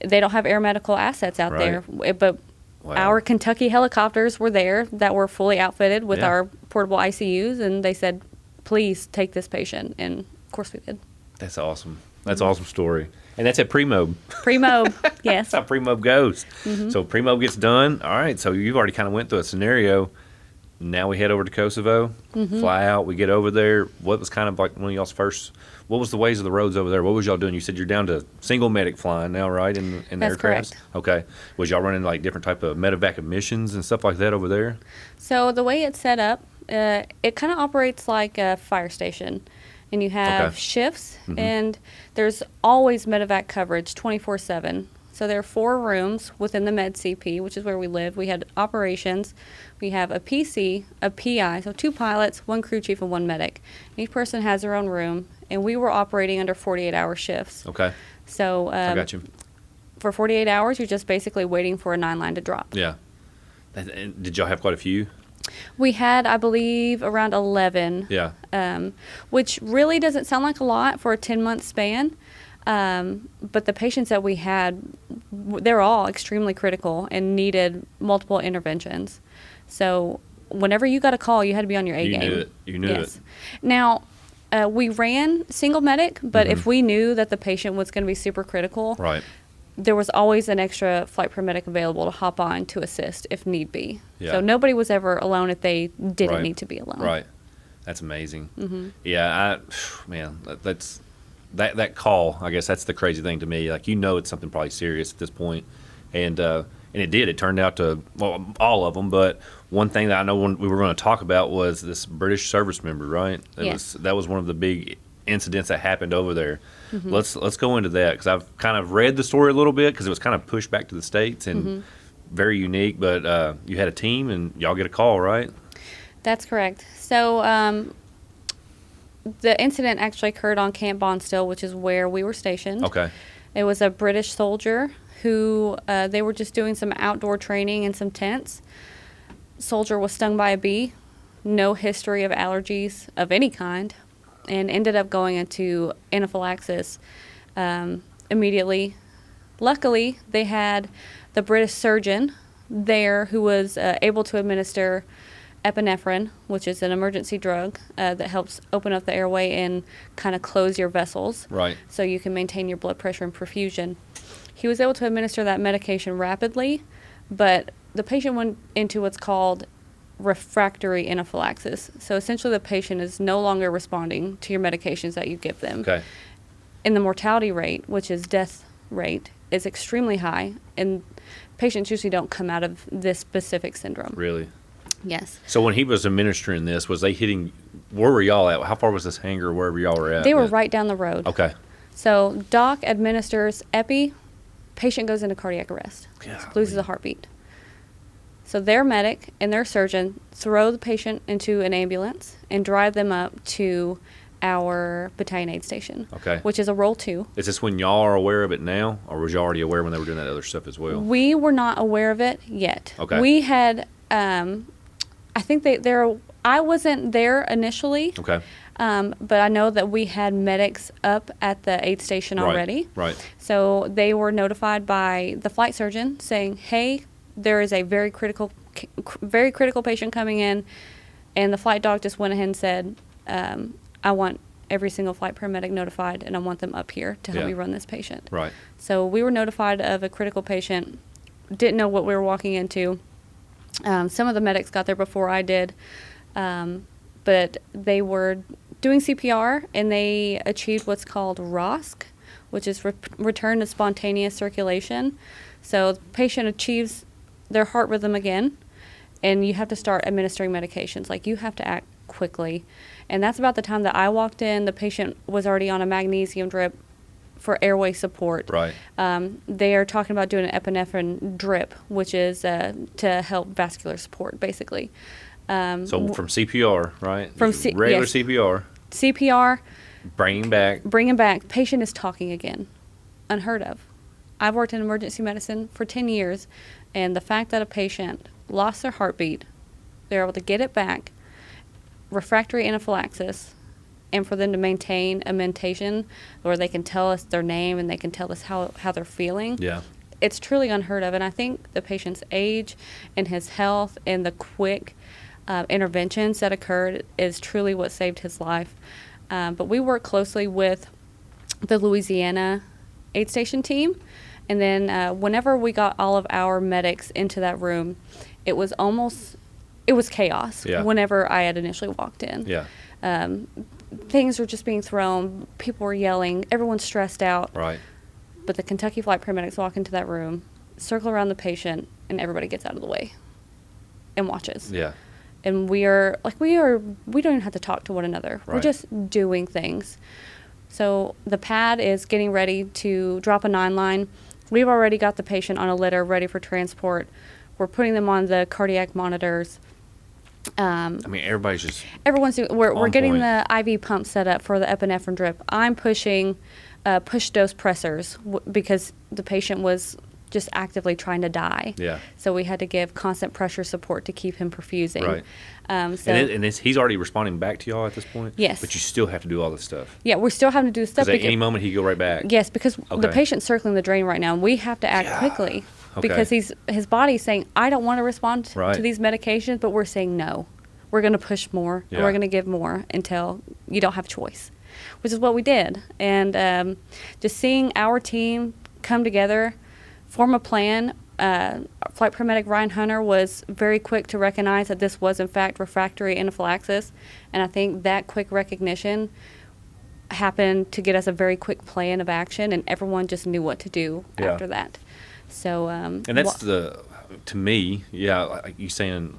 they don't have air medical assets out Right. there. But Wow. our Kentucky helicopters were there that were fully outfitted with Yeah. our portable ICUs, and they said, please take this patient. And of course we did. That's awesome. That's an awesome story. And that's at pre-mob. Pre-mob, yes. That's how pre-mob goes. Mm-hmm. So pre-mob gets done. All right. So you've already kind of went through a scenario. Now we head over to Kosovo, Mm-hmm. fly out. We get over there. What was kind of like one of y'all's first? What was the ways of the roads over there? What was y'all doing? You said you're down to single medic flying now, right? In the That's aircraft. correct. Okay. Was y'all running like different type of medevac missions and stuff like that over there? So the way it's set up, it kind of operates like a fire station. And you have Okay. shifts, Mhm. and there's always medevac coverage 24/7. So there are 4 rooms within the Med CP, which is where we live. We had operations. We have a PC, a PI, so 2 pilots, 1 crew chief, and 1 medic. Each person has their own room, and we were operating under 48-hour shifts. Okay. So I got you. for 48 hours, you're just basically waiting for a 9-line to drop. Yeah. And did y'all have quite a few? We had, I believe, around 11. Yeah. Which really doesn't sound like a lot for a 10-month span. But the patients that we had, they're all extremely critical and needed multiple interventions. So whenever you got a call, you had to be on your A You game. knew it. You knew Yes. it. Now, we ran single medic, but Mm-hmm. if we knew that the patient was going to be super critical, Right. there was always an extra flight paramedic available to hop on to assist if need be. Yeah. So nobody was ever alone if they didn't Right. need to be alone. Right. That's amazing. Mm-hmm. Yeah, man, that's that call, I guess that's the crazy thing to me. Like, it's something probably serious at this point. And it did. It turned out to, well, all of them. But one thing that I know when we were going to talk about was this British service member, right? That was one of the big incidents that happened over there. Mm-hmm. Let's go into that, because I've kind of read the story a little bit, because it was kind of pushed back to the States and very unique. But you had a team and y'all get a call, right? That's correct. So the incident actually occurred on Camp Bonsteel, which is where we were stationed. Okay. It was a British soldier who they were just doing some outdoor training in some tents. Soldier was stung by a bee, no history of allergies of any kind, and ended up going into anaphylaxis immediately. Luckily, they had the British surgeon there who was able to administer epinephrine, which is an emergency drug that helps open up the airway and kind of close your vessels, right, so you can maintain your blood pressure and perfusion. He was able to administer that medication rapidly, but the patient went into what's called refractory anaphylaxis. So essentially the patient is no longer responding to your medications that you give them. Okay. And the mortality rate, which is death rate, is extremely high, and patients usually don't come out of this specific syndrome. Really? Yes. So when he was administering this, was they hitting, where were y'all at? How far was this hangar, wherever y'all were at? They were right down the road. Okay. So doc administers epi, patient goes into cardiac arrest, loses a heartbeat. So their medic and their surgeon throw the patient into an ambulance and drive them up to our battalion aid station, which is a Roll 2. Is this when y'all are aware of it now, or was y'all already aware when they were doing that other stuff as well? We were not aware of it yet. Okay. We had, I think I wasn't there initially. Okay. But I know that we had medics up at the aid station already. Right. So they were notified by the flight surgeon saying, hey, there is a very critical patient coming in. And the flight doc just went ahead and said, I want every single flight paramedic notified, and I want them up here to help me run this patient. Right. So we were notified of a critical patient, didn't know what we were walking into. Some of the medics got there before I did, but they were doing CPR, and they achieved what's called ROSC, which is return to spontaneous circulation. So the patient achieves their heart rhythm again, and you have to start administering medications. Like, you have to act quickly. And that's about the time that I walked in. The patient was already on a magnesium drip for airway support. Right. They are talking about doing an epinephrine drip, which is to help vascular support, basically. So from CPR, right? From regular CPR. CPR. Bringing back. Patient is talking again. Unheard of. I've worked in emergency medicine for 10 years, and the fact that a patient lost their heartbeat, they're able to get it back, refractory anaphylaxis, and for them to maintain a mentation where they can tell us their name and they can tell us how they're feeling. Yeah. It's truly unheard of. And I think the patient's age and his health and the quick interventions that occurred is truly what saved his life. But we work closely with the Louisiana aid station team. And then whenever we got all of our medics into that room, it was chaos whenever I had initially walked in. Yeah. Things were just being thrown. People were yelling. Everyone's stressed out. Right. But the Kentucky flight paramedics walk into that room, circle around the patient, and everybody gets out of the way and watches. Yeah. And we don't even have to talk to one another. Right. We're just doing things. So the pad is getting ready to drop a 9-line. We've already got the patient on a litter ready for transport. We're putting them on the cardiac monitors. Everybody's just we're getting the IV pump set up for the epinephrine drip. I'm pushing push dose pressors because the patient was just actively trying to die. Yeah. So we had to give constant pressure support to keep him perfusing. Right. And he's already responding back to y'all at this point? Yes. But you still have to do all this stuff? Yeah, we're still having to do stuff. Because at any moment he could go right back? Yes, because the patient's circling the drain right now, and we have to act quickly. Okay. Because his body's saying, I don't want to respond to these medications, but we're saying no. We're going to push more, and we're going to give more until you don't have choice, which is what we did. And just seeing our team come together, form a plan. Flight paramedic Ryan Hunter was very quick to recognize that this was, in fact, refractory anaphylaxis. And I think that quick recognition happened to get us a very quick plan of action, and everyone just knew what to do after that. So, and that's to me, like you saying,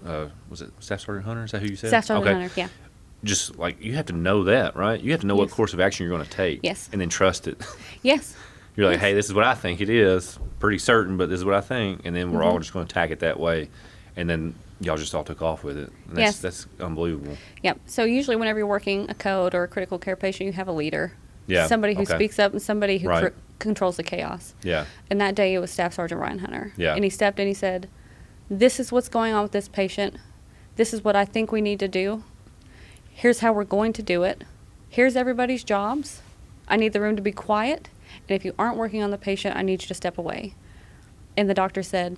was it Staff Sergeant Hunter? Is that who you said? Staff Sergeant Hunter, yeah. Just like you have to know that, right? You have to know what course of action you're going to take. Yes. And then trust it. Yes. You're like, hey, this is what I think it is. Pretty certain, but this is what I think. And then we're all just going to attack it that way. And then y'all just all took off with it. And that's unbelievable. Yep. So usually whenever you're working a code or a critical care patient, you have a leader. Yeah. Somebody who speaks up and somebody who controls the chaos. Yeah. And that day it was Staff Sergeant Ryan Hunter. Yeah. And he stepped in, he said, this is what's going on with this patient. This is what I think we need to do. Here's how we're going to do it. Here's everybody's jobs. I need the room to be quiet. And if you aren't working on the patient, I need you to step away. And the doctor said,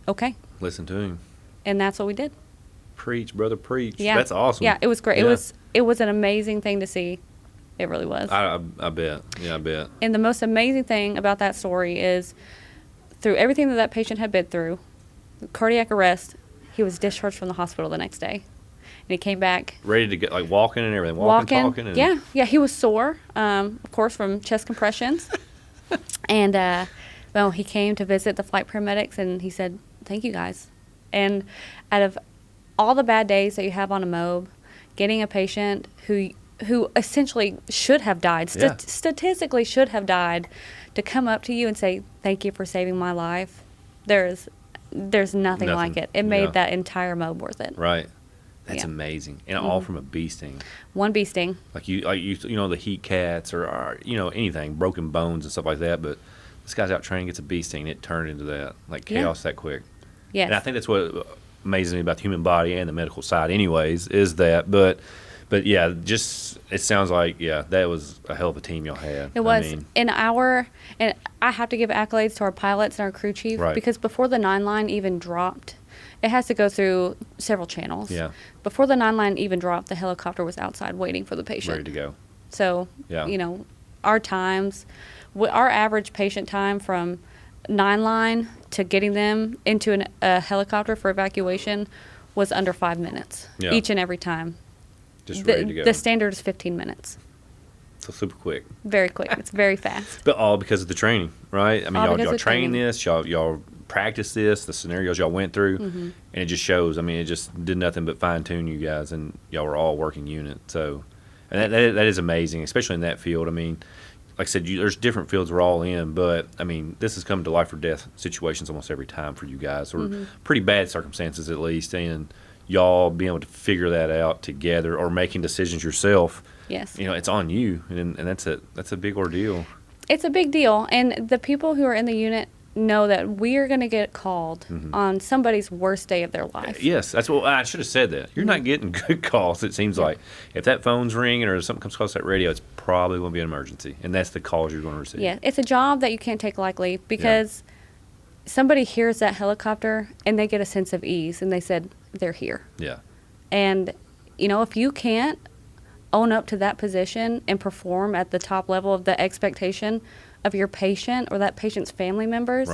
okay. Listen to him. And that's what we did. Preach, brother, preach. Yeah. That's awesome. Yeah, it was great. Yeah. It was an amazing thing to see. It really was. I bet. Yeah, I bet. And the most amazing thing about that story is through everything that patient had been through, cardiac arrest, he was discharged from the hospital the next day. And he came back. Ready to get, like, walking and everything. Walking, talking. And Yeah, he was sore, of course, from chest compressions. And, well, he came to visit the flight paramedics, and he said, thank you, guys. And out of all the bad days that you have on a MOB, getting a patient who essentially should have died, statistically should have died, to come up to you and say, thank you for saving my life, there's nothing like it. It made that entire MOB worth it. Right. That's amazing. And all from a bee sting. One bee sting. Like you know, the heat cats or you know, anything, broken bones and stuff like that. But this guy's out training, gets a bee sting, and it turned into that, like chaos that quick. Yes. And I think that's what amazes me about the human body and the medical side anyways, is that. But yeah, just it sounds like, that was a hell of a team y'all had. It was. And I have to give accolades to our pilots and our crew chief, because before the 9 line even dropped, it has to go through several channels. Yeah. Before the 9 line even dropped, the helicopter was outside waiting for the patient. Ready to go. So, you know, our times, our average patient time from 9 line to getting them into a helicopter for evacuation was under 5 minutes each and every time. Just ready to go. The standard is 15 minutes. So super quick. Very quick. It's very fast. But all because of the training, right? I mean, y'all train training. this, y'all practice this, the scenarios y'all went through, and it just shows. I mean, it just did nothing but fine tune you guys, and y'all were all working unit. So, and that is amazing, especially in that field. I mean, like I said, there's different fields we're all in, but I mean, this has come to life or death situations almost every time for you guys, or pretty bad circumstances at least, and y'all being able to figure that out together or making decisions yourself. Yes. You know, it's on you, and that's a big ordeal. It's a big deal, and the people who are in the unit know that we are going to get called on somebody's worst day of their life. Yes, that's what I should have said. That you're not getting good calls. It seems like if that phone's ringing or something comes across that radio, it's probably going to be an emergency, and that's the calls you're going to receive. Yeah, it's a job that you can't take lightly, because somebody hears that helicopter and they get a sense of ease, and they said they're here. Yeah. And you know, if you can't own up to that position and perform at the top level of the expectation of your patient or that patient's family members,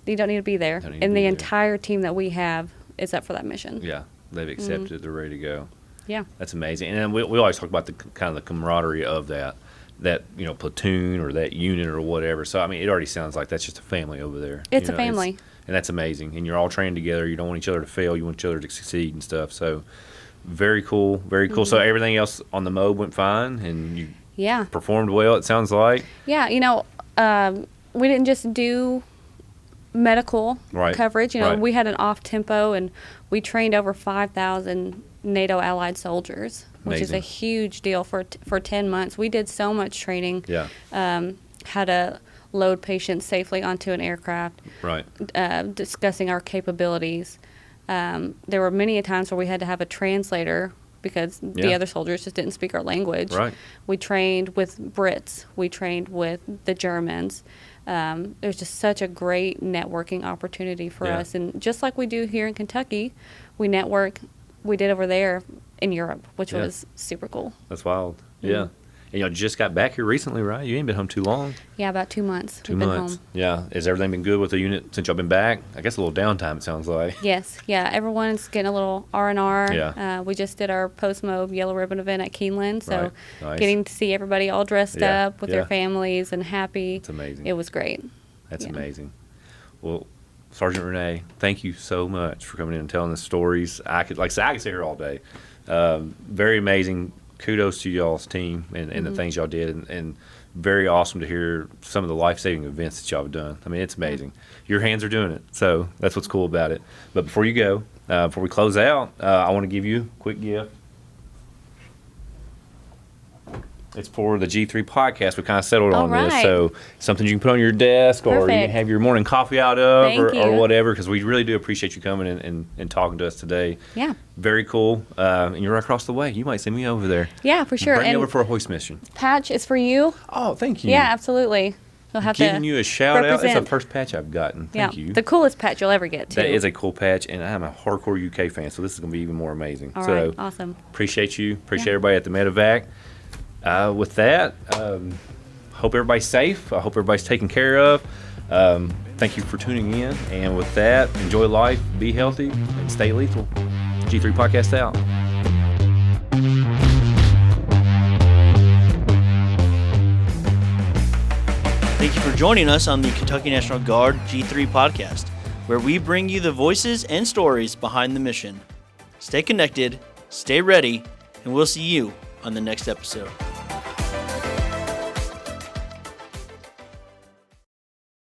you don't need to be there. And the entire team that we have is up for that mission. Yeah, they've accepted it. They're ready to go. Yeah. That's amazing. And we always talk about the kind of the camaraderie of that you know, platoon or that unit or whatever. So I mean, it already sounds like that's just a family over there. It's a family. And that's amazing. And you're all trained together. You don't want each other to fail. You want each other to succeed and stuff. So very cool. Very cool. So everything else on the MOB went fine, and you performed well, it sounds like. Yeah. You know, we didn't just do medical coverage. You know, we had an off-tempo, and we trained over 5,000 NATO allied soldiers, which is a huge deal for 10 months. We did so much training. Yeah. How to load patients safely onto an aircraft. Right. Discussing our capabilities. There were many a times where we had to have a translator because the other soldiers just didn't speak our language. Right. We trained with Brits. We trained with the Germans. It was just such a great networking opportunity for us. And just like we do here in Kentucky, we network. We did over there in Europe, which was super cool. That's wild. Yeah. And just got back here recently, right? You ain't been home too long. Yeah, about 2 months. 2 months. Been home. Yeah. Has everything been good with the unit since y'all been back? I guess a little downtime, it sounds like. Yes. Yeah. Everyone's getting a little R&R. Yeah. We just did our post-mob yellow ribbon event at Keeneland. So Right. Nice. getting to see everybody all dressed Yeah, up with yeah. their families and happy. That's amazing. It was great. That's Yeah. amazing. Well, Sergeant Renye, thank you so much for coming in and telling us stories. I could sit here all day. Very amazing. Kudos to y'all's team and the things y'all did, and very awesome to hear some of the life-saving events that y'all have done. I mean, it's amazing. Your hands are doing it, so that's what's cool about it. But before you go, before we close out, I want to give you a quick gift. It's for the G3 podcast. We kind of settled on this. right. So something you can put on your desk or you can Perfect. have your morning coffee out of Thank or you. whatever, because we really do appreciate you coming and talking to us today. Yeah. Very cool. And you're right across the way. You might send me over there. Yeah, for sure. Bring me And over for a hoist mission. patch is for you. Oh, thank you. Yeah, absolutely. You'll have Giving to you a shout out. It's the represent. first patch I've gotten. Thank you. The coolest patch you'll ever get, too. That is a cool patch, and I'm a hardcore UK fan, so this is going to be even more amazing. All so right, awesome. appreciate you. Appreciate Yeah. everybody at the medevac. With that, hope everybody's safe. I hope everybody's taken care of. Thank you for tuning in. And with that, enjoy life, be healthy, and stay lethal. G3 Podcast out. Thank you for joining us on the Kentucky National Guard G3 podcast, where we bring you the voices and stories behind the mission. Stay connected, stay ready, and we'll see you on the next episode.